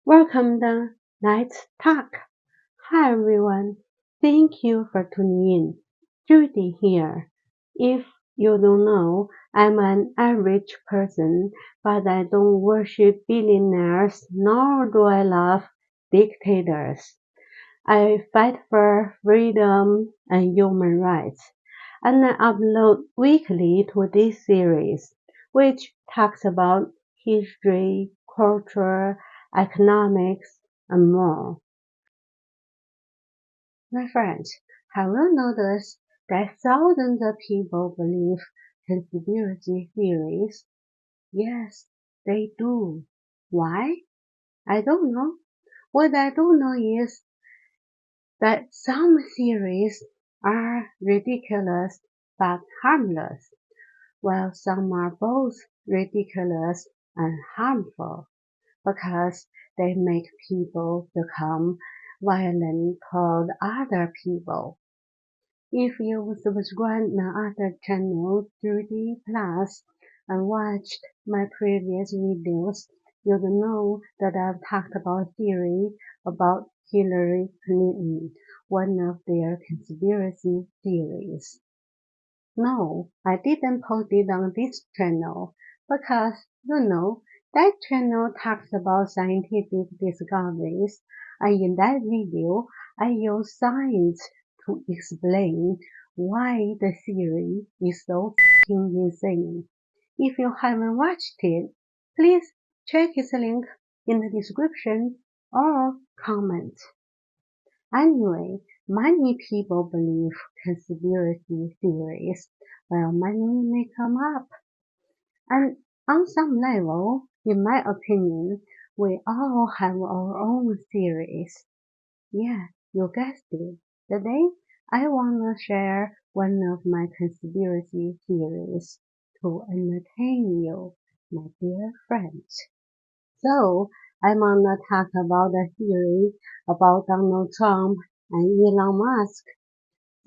Welcome to Let's Talk. Hi everyone. Thank you for tuning in. Judy here. If you don't know, I'm an average person, but I don't worship billionaires nor do I love dictators. I fight for freedom and human rights, and I upload weekly to this series, which talks about history, culture, economics, and more. My friends, have you noticed that thousands of people believe conspiracy theories? Yes, they do. Why? I don't know. What I do know is that some theories are ridiculous but harmless, while some are both ridiculous and harmful because they make people become violent toward other people. If you subscribe my other channel, Judy Plus, and watched my previous videos, you'll know that I've talked about theory about Hillary Clinton, one of their conspiracy theories. No, I didn't post it on this channel because, that channel talks about scientific discoveries, and in that video, I use science to explain why the theory is so fucking insane. If you haven't watched it, please check its link in the description or comment. Anyway, many people believe conspiracy theories, while many make them up. And on some level, in my opinion, we all have our own theories. Yeah, you guessed it. Today, I wanna share one of my conspiracy theories to entertain you, my dear friends. So, I'm gonna talk about a theory about Donald Trump and Elon Musk.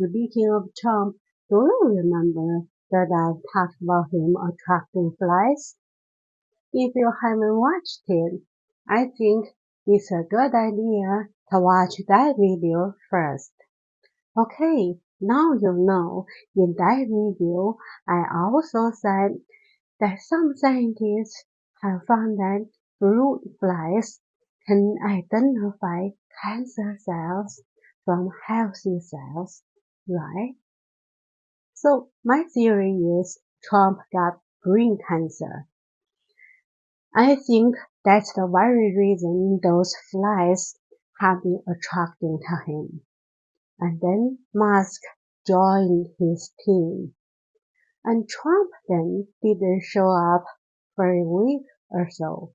Speaking of Trump, do you remember that I've talked about him attracting flies? If you haven't watched it, I think it's a good idea to watch that video first. Okay, now you know, in that video, I also said that some scientists have found that fruit flies can identify cancer cells from healthy cells, right? So my theory is Trump got brain cancer. I think that's the very reason those flies have been attracting to him. And then Musk joined his team. And Trump then didn't show up for a week or so.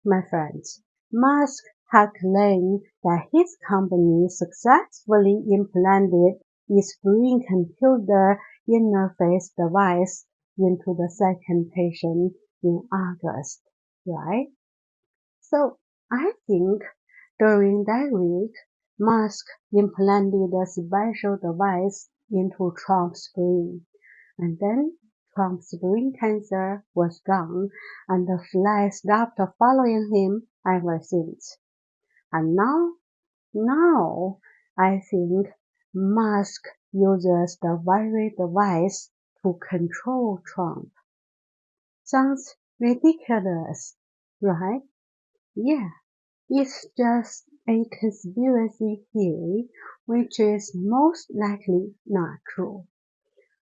My friends, Musk had claimed that his company successfully implanted its brain computer interface device into the second patient in August, right? So I think during that week, Musk implanted a special device into Trump's brain, and then Trump's brain cancer was gone, and the flies stopped following him ever since. And now, I think Musk uses the very device to control Trump. Sounds ridiculous, right? Yeah, it's just a conspiracy theory, which is most likely not true.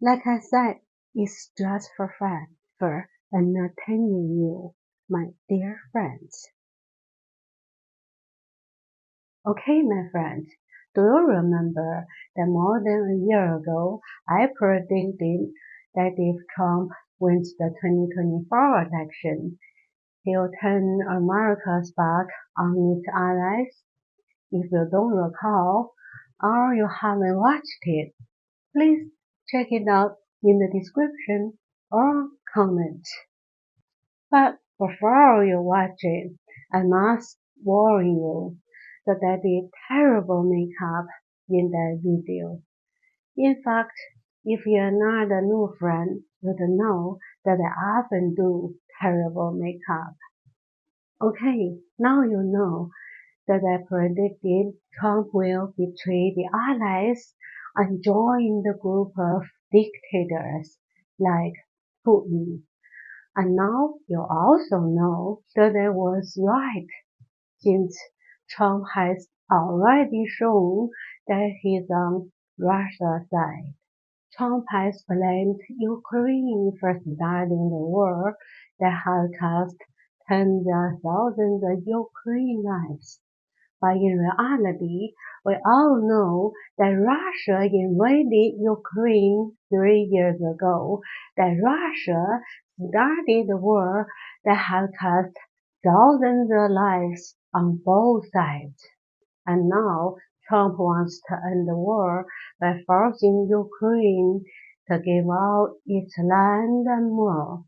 Like I said, it's just for fun, for entertaining you, my dear friends. Okay, my friends, do you remember that more than a year ago, I predicted that if Trump wins the 2024 election, he'll turn America's back on its allies? If you don't recall, or you haven't watched it, please check it out in the description or comment. But before you watch it, I must warn you that I did terrible makeup in that video. In fact, if you're not a new friend, you'd know that I often do terrible makeup. Okay, now you know that I predicted Trump will betray the allies and join the group of dictators like Putin. And now you also know that I was right, since Trump has already shown that he's on Russia's side. Trump has blamed Ukraine for starting the war that has cost tens of thousands of Ukrainian lives. But in reality, we all know that Russia invaded Ukraine 3 years ago, that Russia started the war that has cost thousands of lives on both sides. And now Trump wants to end the war by forcing Ukraine to give out its land and more.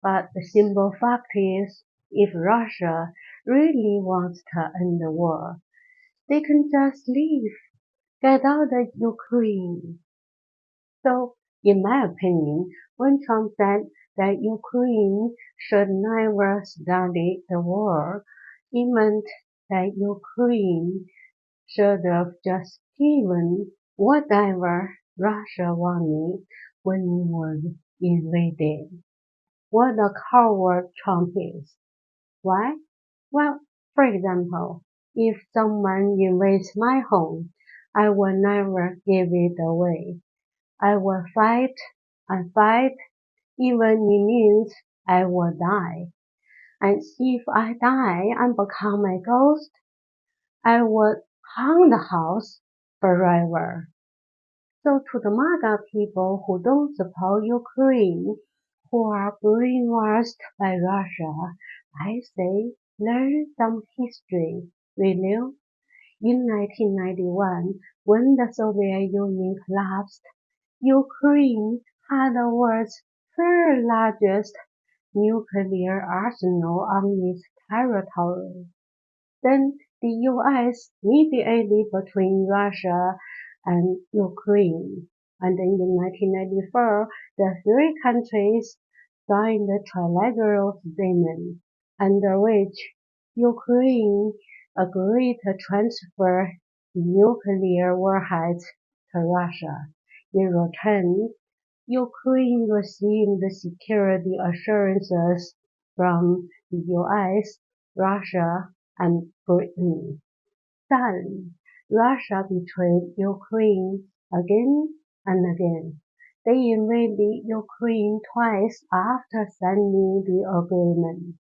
But the simple fact is, if Russia really wants to end the war, they can just leave, get out of Ukraine. So, in my opinion, when Trump said that Ukraine should never start the war, it meant that Ukraine should have just given whatever Russia wanted when it was invaded. What a coward Trump is. Why? Well, for example, if someone invades my home, I will never give it away. I will fight and fight, even it means I will die. And if I die and become a ghost, I would haunt the house forever. So to the MAGA people who don't support Ukraine, who are brainwashed by Russia, I say learn some history, will you? In 1991, when the Soviet Union collapsed, Ukraine had the world's third largest nuclear arsenal on its territory. Then the US mediated between Russia and Ukraine, and in 1994 the three countries signed the trilateral agreement, under which Ukraine agreed to transfer nuclear warheads to Russia. In return, Ukraine received security assurances from the US, Russia, and Britain. Sadly, Russia betrayed Ukraine again and again. They invaded Ukraine twice after signing the agreement.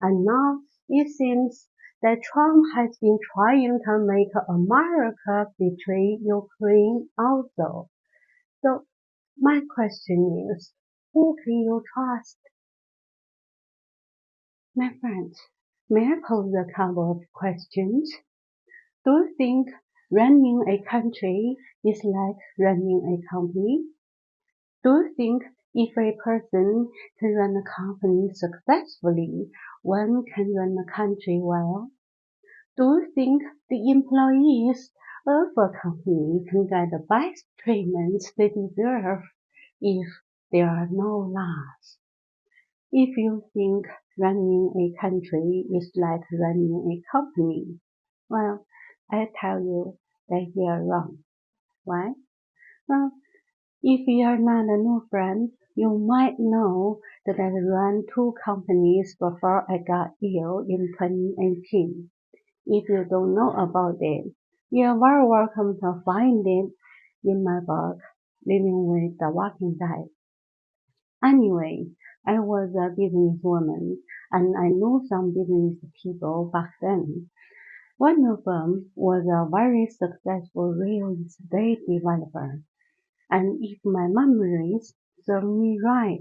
And now it seems that Trump has been trying to make America betray Ukraine also. So my question is, who can you trust? My friends, may I pose a couple of questions? Do you think running a country is like running a company? Do you think if a person can run a company successfully, one can run a country well? Do you think the employees of a company can get the best treatment they deserve if there are no laws? If you think running a country is like running a company, well, I tell you that you are wrong. Why? Well, if you are not a new friend, you might know that I ran two companies before I got ill in 2018. If you don't know about it, you are very welcome to find it in my book, Living with the Walking Dead. Anyway, I was a businesswoman and I knew some business people back then. One of them was a very successful real estate developer, and if my memories serve me right,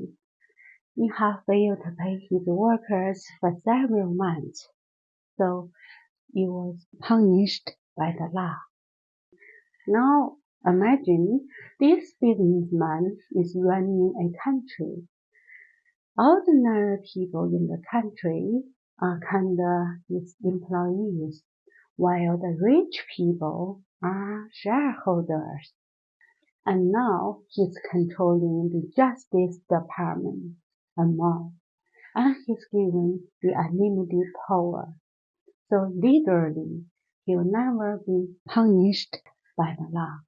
he had failed to pay his workers for several months, so he was punished by the law. Now imagine this businessman is running a country. Ordinary people in the country are kinda his employees, while the rich people are shareholders. And now he's controlling the Justice Department and more. and he's given the unlimited power. So literally, he'll never be punished by the law,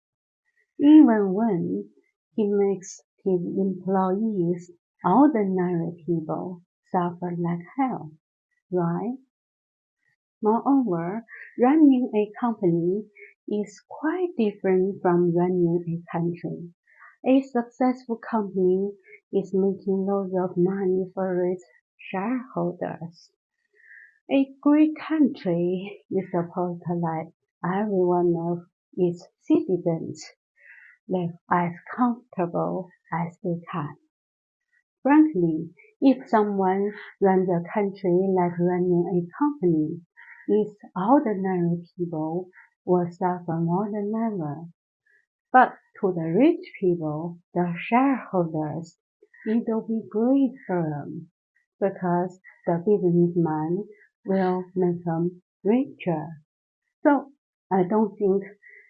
even when he makes his employees, ordinary people, suffer like hell, right? Moreover, running a company is quite different from running a country. A successful company is making loads of money for its shareholders. A great country is supposed to let every one of its citizens live as comfortable as they can. Frankly, if someone runs a country like running a company, its ordinary people will suffer more than ever. But to the rich people, the shareholders, it will be great for them because the businessman will make them richer. So I don't think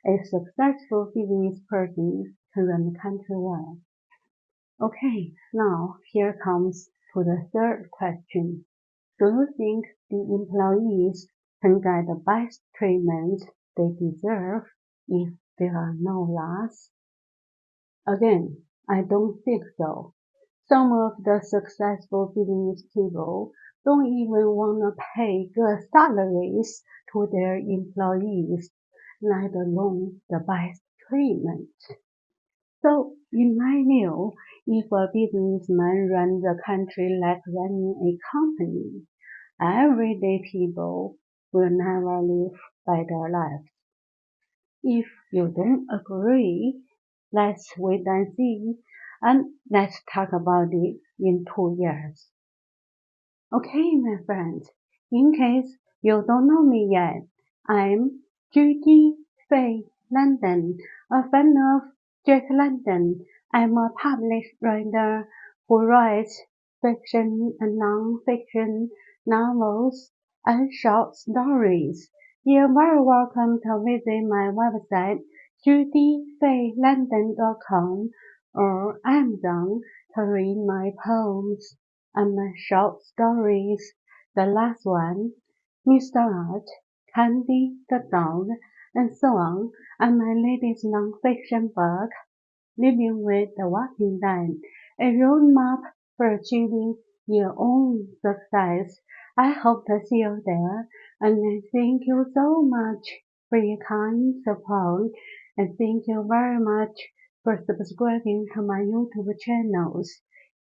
a successful business person can run the country well. Okay, now here comes to the third question. Do you think the employees can get the best treatment they deserve if there are no laws? Again, I don't think so. Some of the successful business people don't even want to pay good salaries to their employees, let alone the best treatment. So, in my view, if a businessman runs a country like running a company, everyday people will never live by their lives. If you don't agree, let's wait and see, and let's talk about it in 2 years. Okay, my friends, in case you don't know me yet, I'm Judy Fay London, a fan of Jack London. I'm a published writer who writes fiction and non-fiction novels and short stories. You're very welcome to visit my website, judyfaylondon.com or Amazon to read my poems and my short stories. The last one, Mr. Art, Candy the Dog, and so on, and my latest non-fiction book, Living with the Walking Dead, a roadmap for achieving your own success. I hope to see you there, and I thank you so much for your kind support, and thank you very much for subscribing to my YouTube channels,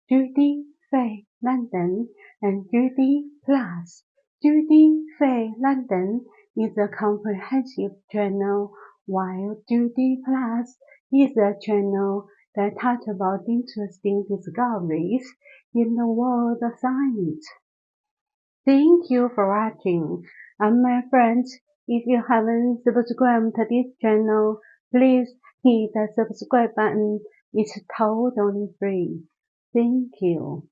Judy Fay London and Judy Plus. Judy Fay London is a comprehensive channel, while Judy Plus is a channel that talks about interesting discoveries in the world of science. Thank you for watching. And my friends, if you haven't subscribed to this channel, please hit the subscribe button. It's totally free. Thank you.